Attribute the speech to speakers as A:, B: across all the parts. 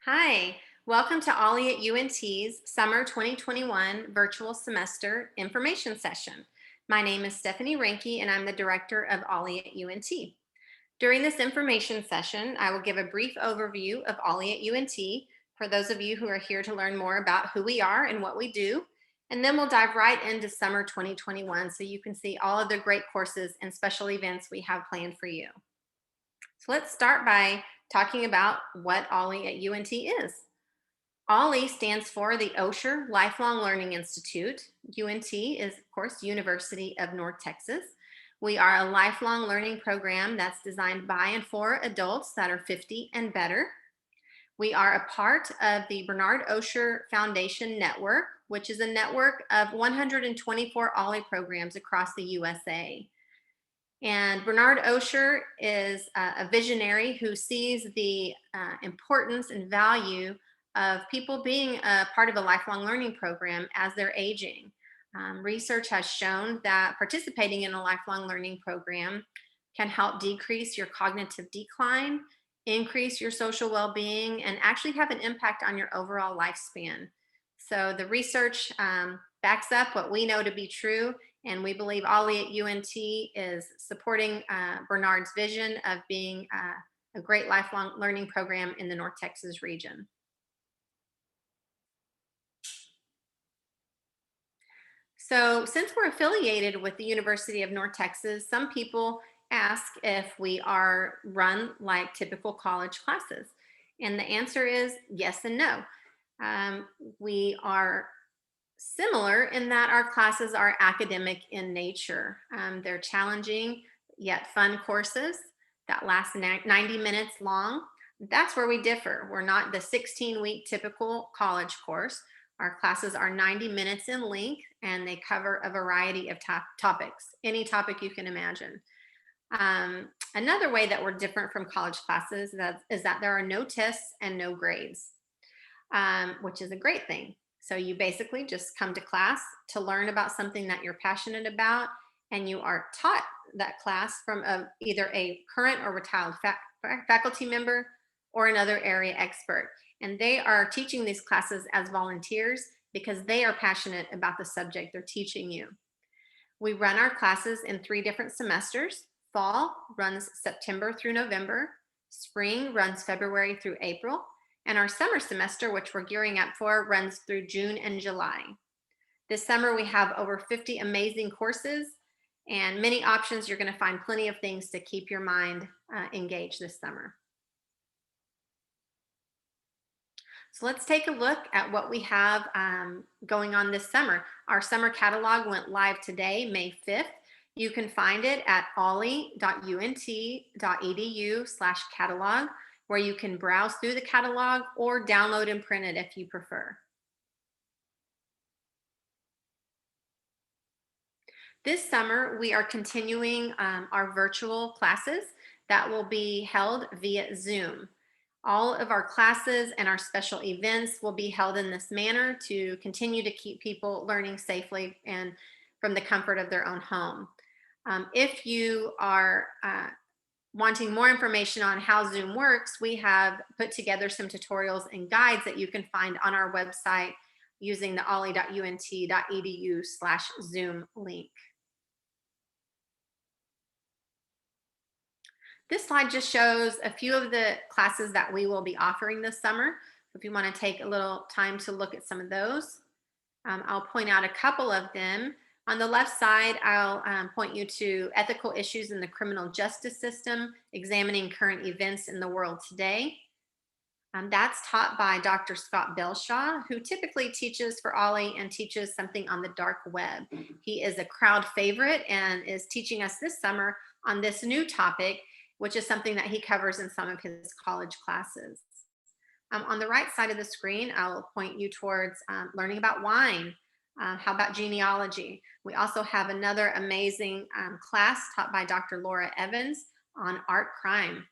A: Hi, welcome to OLLI at UNT's Summer 2021 Virtual Semester Information Session. My name is Stephanie Ranke and I'm the Director of OLLI at UNT. During this information session, I will give a brief overview of OLLI at UNT for those of you who are here to learn more about who we are and what we do. And then we'll dive right into Summer 2021 so you can see all of the great courses and special events we have planned for you. So let's start by talking about what OLLI at UNT is. OLLI stands for the Osher Lifelong Learning Institute. UNT is, of course, University of North Texas. We are a lifelong learning program that's designed by and for adults that are 50 and better. We are a part of the Bernard Osher Foundation Network, which is a network of 124 OLLI programs across the USA. And Bernard Osher is a visionary who sees the importance and value of people being a part of a lifelong learning program as they're aging. Research has shown that participating in a lifelong learning program can help decrease your cognitive decline, increase your social well-being, and actually have an impact on your overall lifespan. So the research backs up what we know to be true, and we believe OLLI at UNT is supporting Bernard's vision of being a great lifelong learning program in the North Texas region. So since we're affiliated with the University of North Texas, some people ask if we are run like typical college classes. And the answer is yes and no. We are similar in that our classes are academic in nature. They're challenging yet fun courses that last 90 minutes long. That's where we differ. We're not the 16-week typical college course. Our classes are 90 minutes in length and they cover a variety of topics, any topic you can imagine. Another way that we're different from college classes is that there are no tests and no grades, which is a great thing. So you basically just come to class to learn about something that you're passionate about, and you are taught that class from either a current or retired faculty member or another area expert. And they are teaching these classes as volunteers because they are passionate about the subject they're teaching you. We run our classes in 3 different semesters. Fall runs September through November. Spring runs February through April. And our summer semester, which we're gearing up for, runs through June and July. This summer, we have over 50 amazing courses and many options. You're going to find plenty of things to keep your mind engaged this summer. So let's take a look at what we have going on this summer. Our summer catalog went live today, May 5th. You can find it at olli.unt.edu/catalog, where you can browse through the catalog or download and print it if you prefer. This summer, we are continuing our virtual classes that will be held via Zoom. All of our classes and our special events will be held in this manner to continue to keep people learning safely and from the comfort of their own home. If you are wanting more information on how Zoom works, we have put together some tutorials and guides that you can find on our website using the olli.unt.edu/Zoom link. This slide just shows a few of the classes that we will be offering this summer. If you want to take a little time to look at some of those, I'll point out a couple of them. On the left side, I'll point you to ethical issues in the criminal justice system, examining current events in the world today. That's taught by Dr. Scott Belshaw, who typically teaches for OLLI and teaches something on the dark web. He is a crowd favorite and is teaching us this summer on this new topic, which is something that he covers in some of his college classes. On the right side of the screen, I'll point you towards learning about wine. How about genealogy? We also have another amazing class taught by Dr. Laura Evans on art crime.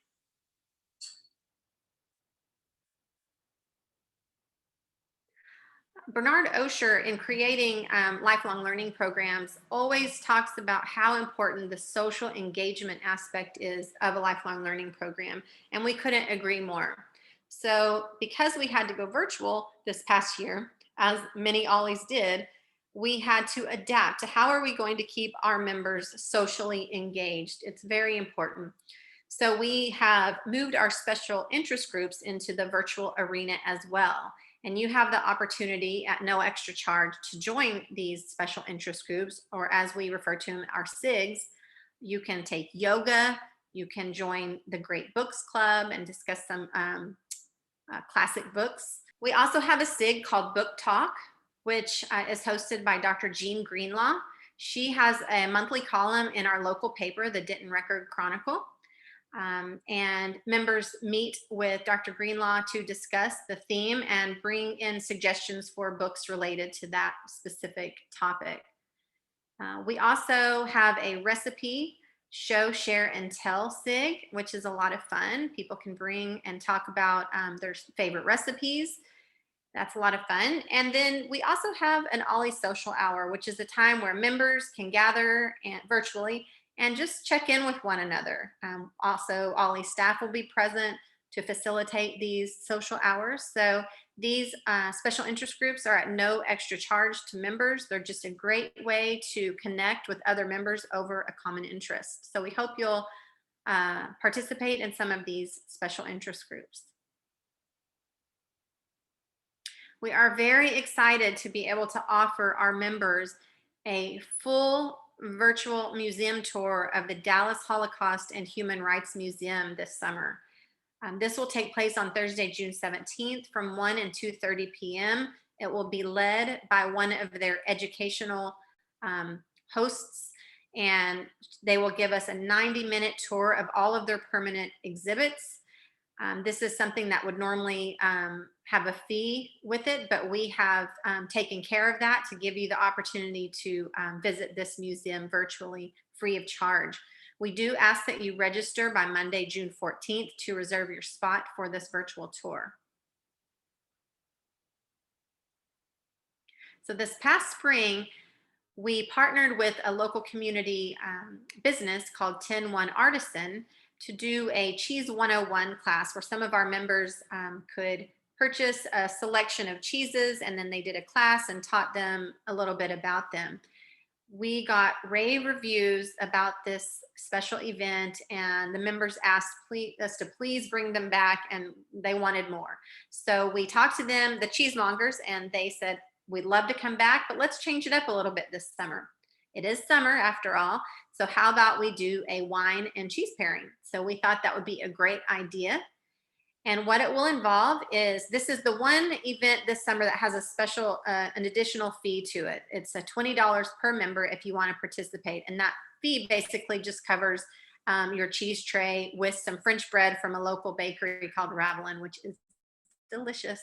A: Bernard Osher, in creating lifelong learning programs, always talks about how important the social engagement aspect is of a lifelong learning program, and we couldn't agree more. So because we had to go virtual this past year, as many ollies did, we had to adapt to how are we going to keep our members socially engaged. It's very important. So we have moved our special interest groups into the virtual arena as well. And you have the opportunity at no extra charge to join these special interest groups, or as we refer to them, our SIGs. You can take yoga, you can join the Great Books Club and discuss some classic books. We also have a SIG called Book Talk, which is hosted by Dr. Jean Greenlaw. She has a monthly column in our local paper, the Denton Record Chronicle. And members meet with Dr. Greenlaw to discuss the theme and bring in suggestions for books related to that specific topic. We also have a recipe show, share, and tell SIG, which is a lot of fun. People can bring and talk about their favorite recipes. That's a lot of fun. And then we also have an OLLI social hour, which is a time where members can gather and virtually and just check in with one another. Also, OLLI staff will be present to facilitate these social hours. So these special interest groups are at no extra charge to members. They're just a great way to connect with other members over a common interest. So we hope you'll participate in some of these special interest groups. We are very excited to be able to offer our members a full virtual museum tour of the Dallas Holocaust and Human Rights Museum this summer. This will take place on Thursday, June 17th from 1 and 2:30 p.m. It will be led by one of their educational hosts, and they will give us a 90-minute tour of all of their permanent exhibits. This is something that would normally have a fee with it, but we have taken care of that to give you the opportunity to visit this museum virtually free of charge. We do ask that you register by Monday, June 14th to reserve your spot for this virtual tour. So this past spring, we partnered with a local community business called 10-1 Artisan to do a Cheese 101 class where some of our members could purchase a selection of cheeses, and then they did a class and taught them a little bit about them. We got rave reviews about this special event, and the members asked us to please bring them back, and they wanted more. So we talked to them, the cheesemongers, and they said, we'd love to come back, but let's change it up a little bit this summer. It is summer after all, so how about we do a wine and cheese pairing? So we thought that would be a great idea. And what it will involve is, this is the one event this summer that has a special, an additional fee to it. It's a $20 per member if you want to participate. And that fee basically just covers your cheese tray with some French bread from a local bakery called Ravelin, which is delicious.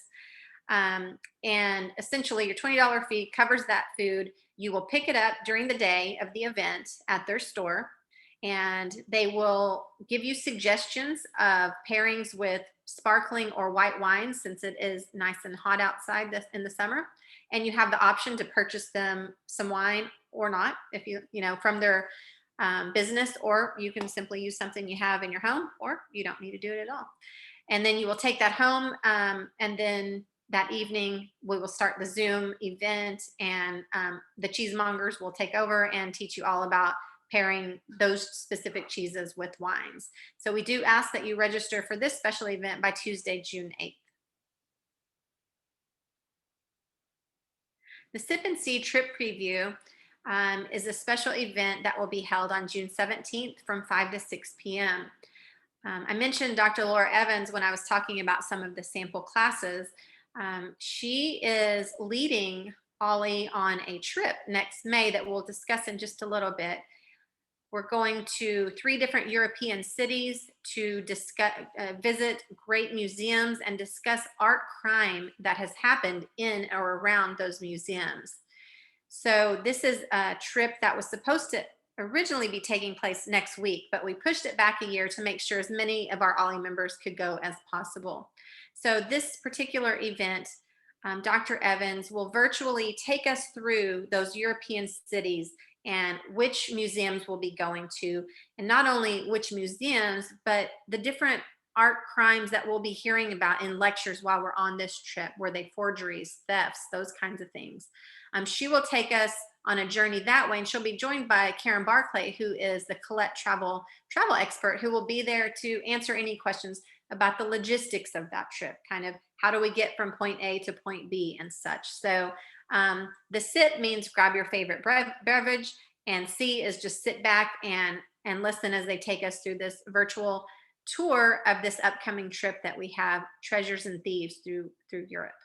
A: And essentially your $20 fee covers that food. You will pick it up during the day of the event at their store, and they will give you suggestions of pairings with sparkling or white wines, since it is nice and hot outside in the summer. And you have the option to purchase them some wine or not, if you know, from their business, or you can simply use something you have in your home, or you don't need to do it at all. And then you will take that home, and then that evening we will start the Zoom event, and the cheesemongers will take over and teach you all about pairing those specific cheeses with wines. So we do ask that you register for this special event by Tuesday, June 8th. The Sip and See Trip Preview is a special event that will be held on June 17th from 5 to 6 p.m. I mentioned Dr. Laura Evans when I was talking about some of the sample classes. She is leading OLLI on a trip next May that we'll discuss in just a little bit. We're going to 3 different European cities to discuss, visit great museums and discuss art crime that has happened in or around those museums. So this is a trip that was supposed to originally be taking place next week, but we pushed it back a year to make sure as many of our OLLI members could go as possible. So this particular event, Dr. Evans will virtually take us through those European cities and which museums we'll be going to, and not only which museums, but the different art crimes that we'll be hearing about in lectures while we're on this trip. Were they forgeries, thefts, those kinds of things? She will take us on a journey that way, and she'll be joined by Karen Barclay, who is the Colette travel expert, who will be there to answer any questions about the logistics of that trip, kind of how do we get from point A to point B and such. So the sit means grab your favorite beverage, and C is just sit back and listen as they take us through this virtual tour of this upcoming trip that we have, Treasures and Thieves, through Europe.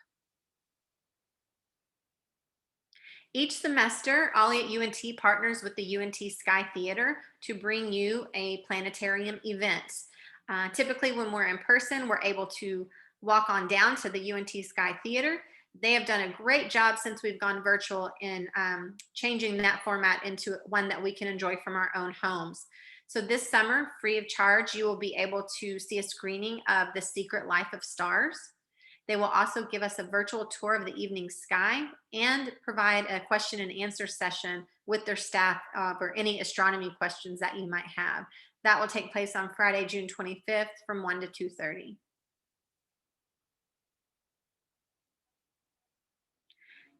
A: Each semester, Ollie at UNT partners with the UNT Sky Theater to bring you a planetarium event. Typically, when we're in person, we're able to walk on down to the UNT Sky Theater. They have done a great job since we've gone virtual in changing that format into one that we can enjoy from our own homes. So this summer, free of charge, you will be able to see a screening of The Secret Life of Stars. They will also give us a virtual tour of the evening sky and provide a question and answer session with their staff for any astronomy questions that you might have. That will take place on Friday, June 25th from 1 to 2:30.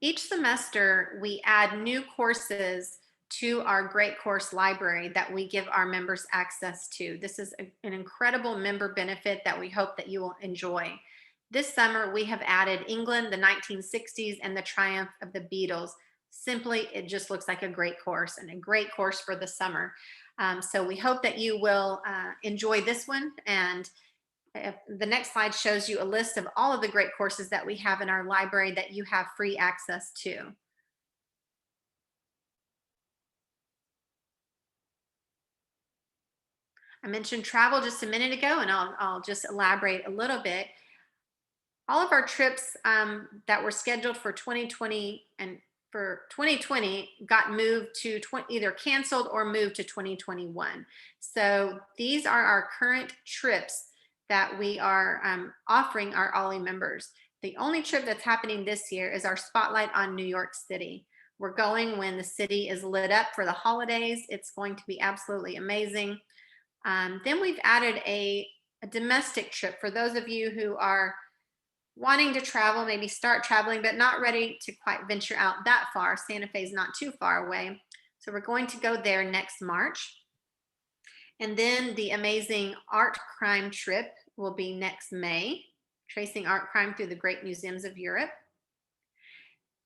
A: Each semester, we add new courses to our great course library that we give our members access to. This is an incredible member benefit that we hope that you will enjoy. This summer, we have added England, the 1960s, and the Triumph of the Beatles. Simply, it just looks like a great course, and a great course for the summer. So we hope that you will enjoy this one. And the next slide shows you a list of all of the great courses that we have in our library that you have free access to. I mentioned travel just a minute ago, and I'll just elaborate a little bit. All of our trips that were scheduled for 2020 and for 2020 got moved to either canceled or moved to 2021. So these are our current trips that we are offering our OLLI members. The only trip that's happening this year is our Spotlight on New York City. We're going when the city is lit up for the holidays. It's going to be absolutely amazing. Then we've added a domestic trip for those of you who are wanting to travel, maybe start traveling, but not ready to quite venture out that far. Santa Fe is not too far away. So we're going to go there next March. And then the amazing art crime trip will be next May, tracing art crime through the great museums of Europe.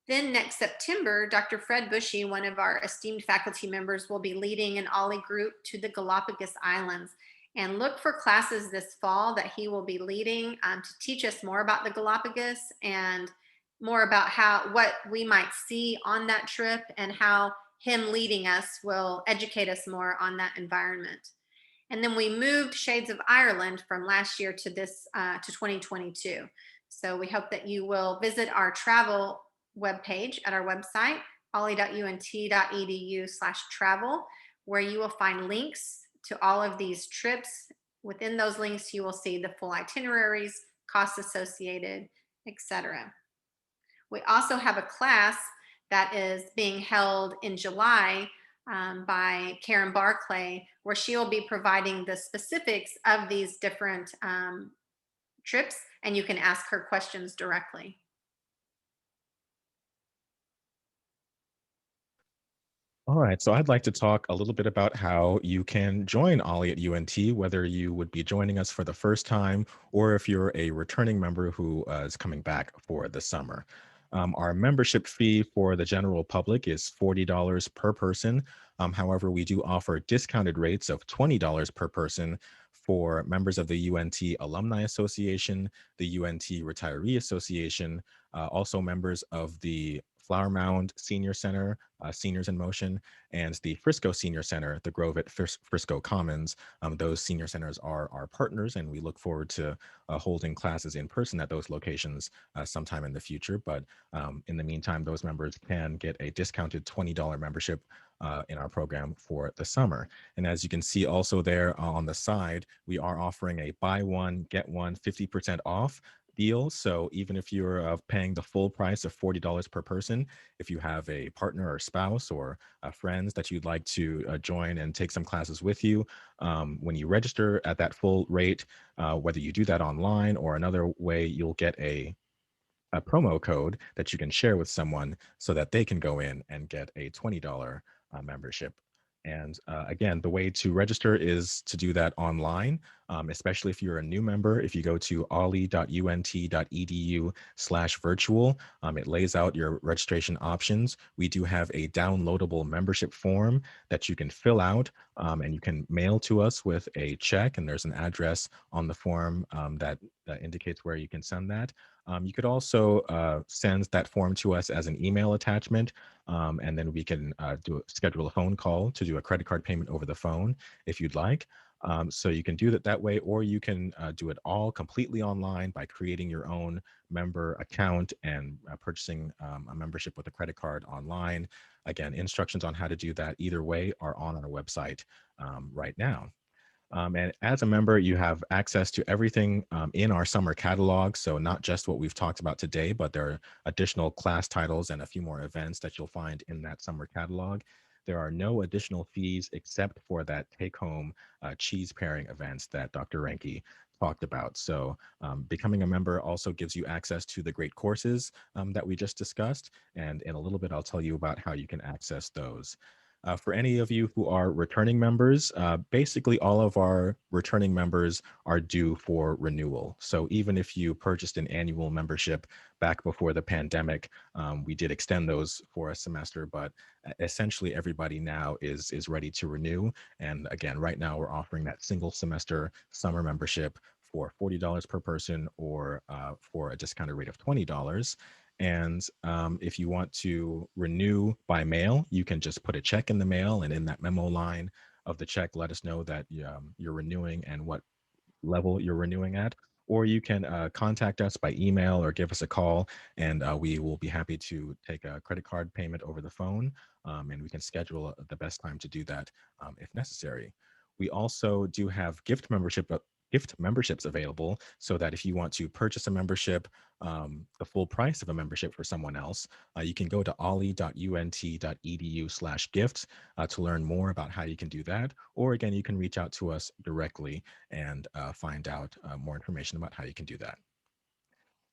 A: Then next September, Dr. Fred Bushy, one of our esteemed faculty members, will be leading an OLLI group to the Galapagos Islands. And look for classes this fall that he will be leading to teach us more about the Galapagos and more about what we might see on that trip, and how him leading us will educate us more on that environment. And then we moved Shades of Ireland from last year to this to 2022. So we hope that you will visit our travel webpage at our website, olli.unt.edu/travel, where you will find links to all of these trips. Within those links, you will see the full itineraries, costs associated, etc. We also have a class that is being held in July by Karen Barclay, where she will be providing the specifics of these different trips, and you can ask her questions directly.
B: All right, so I'd like to talk a little bit about how you can join OLLI at UNT, whether you would be joining us for the first time or if you're a returning member who is coming back for the summer. Our membership fee for the general public is $40 per person. However, we do offer discounted rates of $20 per person for members of the UNT Alumni Association, the UNT Retiree Association, also members of the Flower Mound Senior Center, Seniors in Motion, and the Frisco Senior Center, the Grove at Frisco Commons. Those senior centers are our partners, and we look forward to holding classes in person at those locations sometime in the future. But in the meantime, those members can get a discounted $20 membership in our program for the summer. And as you can see also there on the side, we are offering a buy one, get one 50% off deal. So even if you're paying the full price of $40 per person, if you have a partner or spouse or friends that you'd like to join and take some classes with you, when you register at that full rate, whether you do that online or another way, you'll get a promo code that you can share with someone so that they can go in and get a $20 membership. And again, the way to register is to do that online, especially if you're a new member. If you go to olli.unt.edu/virtual, it lays out your registration options. We do have a downloadable membership form that you can fill out, and you can mail to us with a check. And there's an address on the form that indicates where you can send that. You could also send that form to us as an email attachment, and then we can schedule a phone call to do a credit card payment over the phone if you'd like. So you can do that that way, or you can do it all completely online by creating your own member account and purchasing a membership with a credit card online. Again, instructions on how to do that either way are on our website right now. And as a member, you have access to everything in our summer catalog. So not just what we've talked about today, but there are additional class titles and a few more events that you'll find in that summer catalog. There are no additional fees except for that take-home cheese pairing events that Dr. Ranke talked about. So becoming a member also gives you access to the great courses that we just discussed. And in a little bit, I'll tell you about how you can access those. For any of you who are returning members, basically all of our returning members are due for renewal. So even if you purchased an annual membership back before the pandemic, we did extend those for a semester, but essentially everybody now is ready to renew. And again, right now we're offering that single semester summer membership for $40 per person or for a discounted rate of $20. And if you want to renew by mail, you can just put a check in the mail, and in that memo line of the check, let us know that you're renewing and what level you're renewing at. Or you can contact us by email or give us a call, and we will be happy to take a credit card payment over the phone, and we can schedule the best time to do that if necessary. We also do have gift memberships available, so that if you want to purchase a membership, the full price of a membership for someone else, you can go to olli.unt.edu/gifts to learn more about how you can do that. Or again, you can reach out to us directly and find out more information about how you can do that.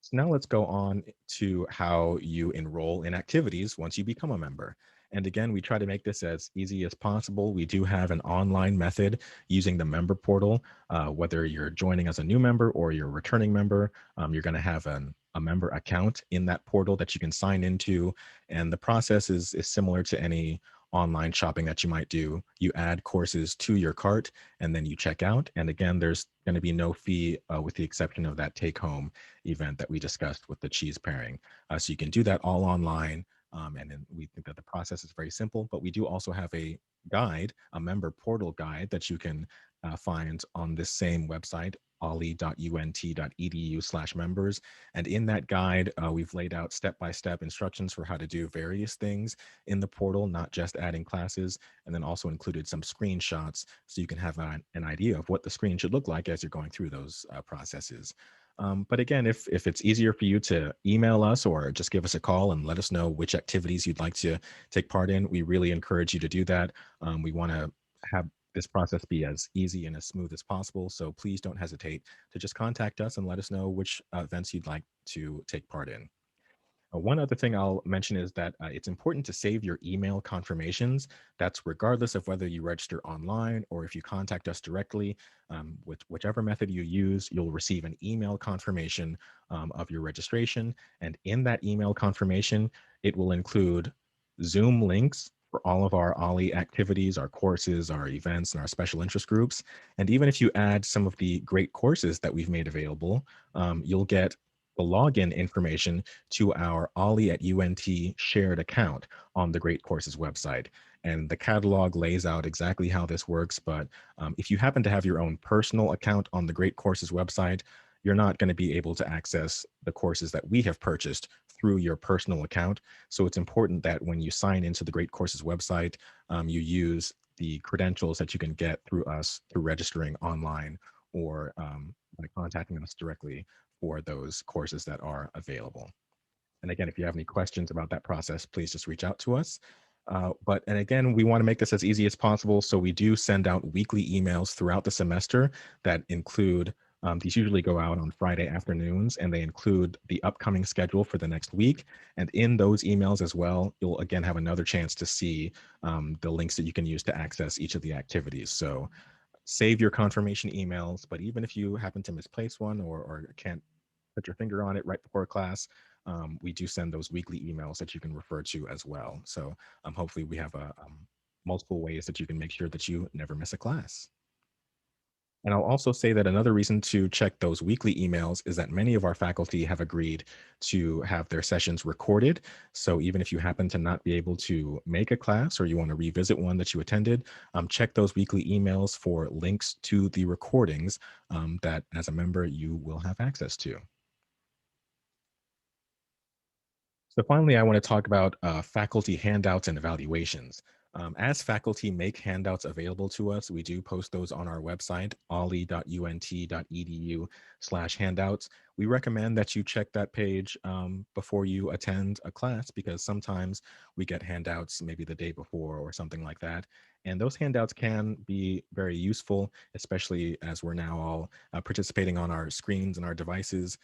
B: So now let's go on to how you enroll in activities once you become a member. And again, we try to make this as easy as possible. We do have an online method using the member portal. Whether you're joining as a new member or you're a returning member, you're going to have a member account in that portal that you can sign into. And the process is similar to any online shopping that you might do. You add courses to your cart and then you check out. And again, there's going to be no fee with the exception of that take home event that we discussed with the cheese pairing. So you can do that all online. And then we think that the process is very simple, but we do also have a guide, a member portal guide that you can find on this same website, olli.unt.edu/members. And in that guide, we've laid out step-by-step instructions for how to do various things in the portal, not just adding classes, and then also included some screenshots so you can have an idea of what the screen should look like as you're going through those processes. But again, if it's easier for you to email us or just give us a call and let us know which activities you'd like to take part in, we really encourage you to do that. We want to have this process be as easy and as smooth as possible. So please don't hesitate to just contact us and let us know which events you'd like to take part in. One other thing I'll mention is that it's important to save your email confirmations. That's regardless of whether you register online or if you contact us directly. With whichever method you use, you'll receive an email confirmation of your registration. And in that email confirmation, it will include Zoom links for all of our OLLI activities, our courses, our events, and our special interest groups. And even if you add some of the great courses that we've made available, you'll get the login information to our OLLI at UNT shared account on the Great Courses website. And the catalog lays out exactly how this works. But if you happen to have your own personal account on the Great Courses website, you're not going to be able to access the courses that we have purchased through your personal account. So it's important that when you sign into the Great Courses website, you use the credentials that you can get through us through registering online or by contacting us directly for those courses that are available. And again, if you have any questions about that process, please just reach out to us. And again, we want to make this as easy as possible. So we do send out weekly emails throughout the semester that include, these usually go out on Friday afternoons, and they include the upcoming schedule for the next week. And in those emails as well, you'll again have another chance to see the links that you can use to access each of the activities. So save your confirmation emails, but even if you happen to misplace one or can't put your finger on it right before class, we do send those weekly emails that you can refer to as well. So hopefully we have multiple ways that you can make sure that you never miss a class. And I'll also say that another reason to check those weekly emails is that many of our faculty have agreed to have their sessions recorded. So even if you happen to not be able to make a class or you want to revisit one that you attended, check those weekly emails for links to the recordings that as a member you will have access to. So finally, I want to talk about faculty handouts and evaluations. As faculty make handouts available to us, we do post those on our website, olli.unt.edu/handouts. We recommend that you check that page before you attend a class, because sometimes we get handouts maybe the day before or something like that. And those handouts can be very useful, especially as we're now all participating on our screens and our devices.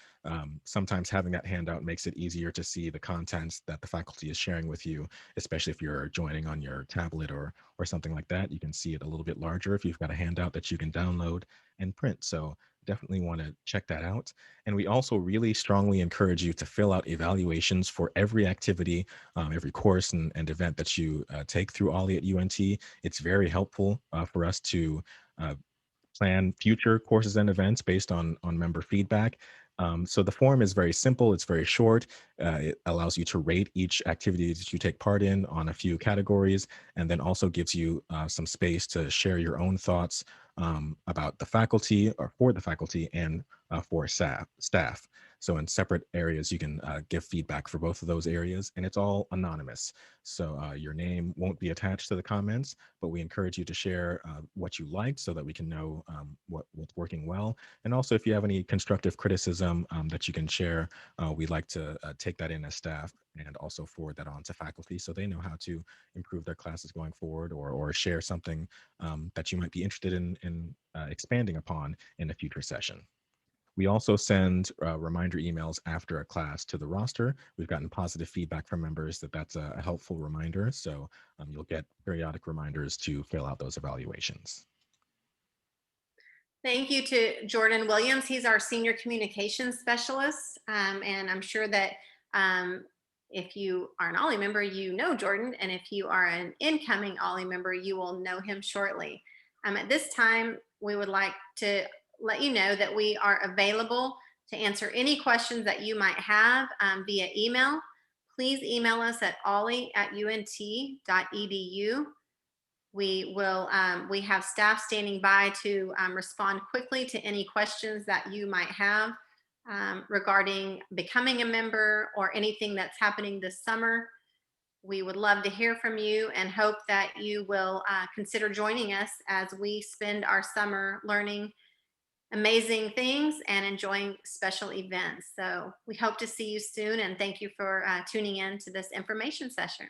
B: Sometimes having that handout makes it easier to see the contents that the faculty is sharing with you, especially if you're joining on your tablet or something like that. You can see it a little bit larger if you've got a handout that you can download and print. So definitely want to check that out. And we also really strongly encourage you to fill out evaluations for every activity, every course and event that you take through OLLI at UNT. It's very helpful for us to plan future courses and events based on member feedback. So the form is very simple. It's very short. It allows you to rate each activity that you take part in on a few categories, and then also gives you some space to share your own thoughts about the faculty or for the faculty and for staff. So in separate areas, you can give feedback for both of those areas, and it's all anonymous. So your name won't be attached to the comments, but we encourage you to share what you liked so that we can know what's working well. And also, if you have any constructive criticism that you can share, we like to take that in as staff and also forward that on to faculty so they know how to improve their classes going forward, or share something that you might be interested in expanding upon in a future session. We also send reminder emails after a class to the roster. We've gotten positive feedback from members that that's a helpful reminder. So you'll get periodic reminders to fill out those evaluations.
A: Thank you to Jordan Williams. He's our senior communications specialist. And I'm sure that um, if you are an OLLI member, you know Jordan. And if you are an incoming OLLI member, you will know him shortly. At this time, we would like to let you know that we are available to answer any questions that you might have via email. Please email us at olli@unt.edu. We have staff standing by to respond quickly to any questions that you might have regarding becoming a member or anything that's happening this summer. We would love to hear from you and hope that you will consider joining us as we spend our summer learning amazing things and enjoying special events. So we hope to see you soon, and thank you for tuning in to this information session.